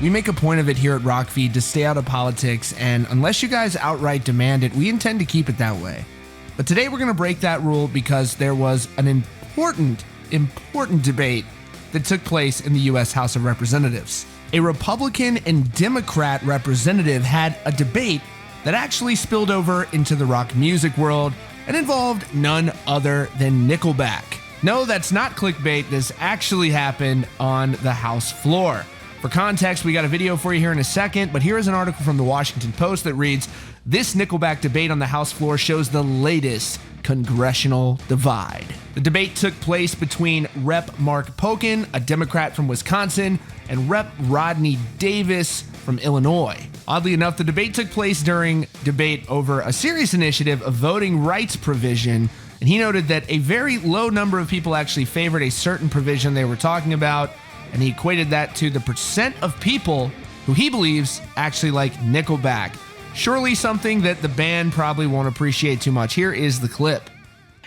We make a point of it here at Rockfeed to stay out of politics, and unless you guys outright demand it, we intend to keep it that way. But today we're going to break that rule because there was an important debate that took place in the U.S. House of Representatives. A Republican and Democrat representative had a debate that actually spilled over into the rock music world and involved none other than Nickelback. No, that's not clickbait. This actually happened on the House floor. For context, we got a video for you here in a second, but here is an article from the Washington Post that reads, "This Nickelback debate on the House floor shows the latest congressional divide." The debate took place between Rep. Mark Pocan, a Democrat from Wisconsin, and Rep. Rodney Davis from Illinois. Oddly enough, the debate took place during debate over a serious initiative, a voting rights provision, and he noted that a very low number of people actually favored a certain provision they were talking about, and he equated that to the percent of people who he believes actually like Nickelback. Surely something that the band probably won't appreciate too much. Here is the clip.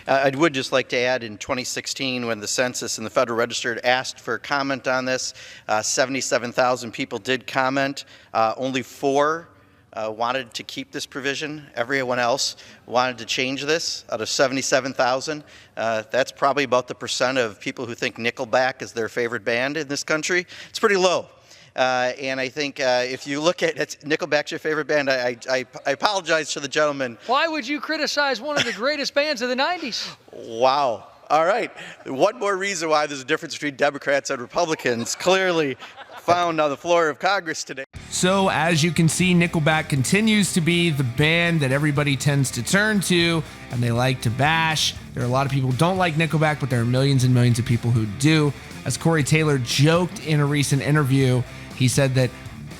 I would just like to add, in 2016, when the census and the Federal Register asked for comment on this, 77,000 people did comment. Only 4 wanted to keep this provision. Everyone else wanted to change this. Out of 77,000, that's probably about the percent of people who think Nickelback is their favorite band in this country. It's pretty low. And I think if you look at it, Nickelback's your favorite band. I apologize to the gentleman. Why would you criticize one of the greatest bands of the 90s? Wow. All right. One more reason why there's a difference between Democrats and Republicans clearly found on the floor of Congress today. So as you can see, Nickelback continues to be the band that everybody tends to turn to, and they like to bash. There are a lot of people who don't like Nickelback, but there are millions and millions of people who do. As Corey Taylor joked in a recent interview, he said that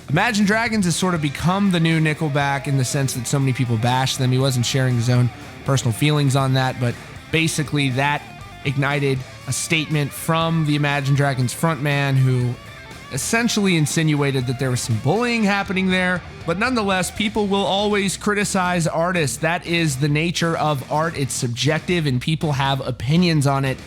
Imagine Dragons has sort of become the new Nickelback in the sense that so many people bash them. He wasn't sharing his own personal feelings on that, but basically that ignited a statement from the Imagine Dragons frontman who essentially insinuated that there was some bullying happening there. But nonetheless, people will always criticize artists. That is the nature of art. It's subjective and people have opinions on it.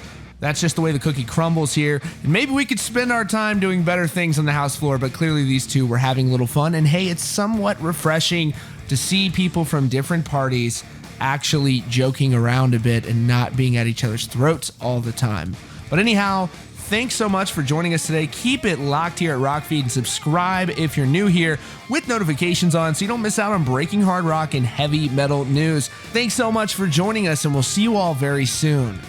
That's just the way the cookie crumbles here. And maybe we could spend our time doing better things on the House floor, but clearly these two were having a little fun. And hey, it's somewhat refreshing to see people from different parties actually joking around a bit and not being at each other's throats all the time. But anyhow, thanks so much for joining us today. Keep it locked here at Rockfeed and subscribe if you're new here with notifications on so you don't miss out on breaking hard rock and heavy metal news. Thanks so much for joining us, and we'll see you all very soon.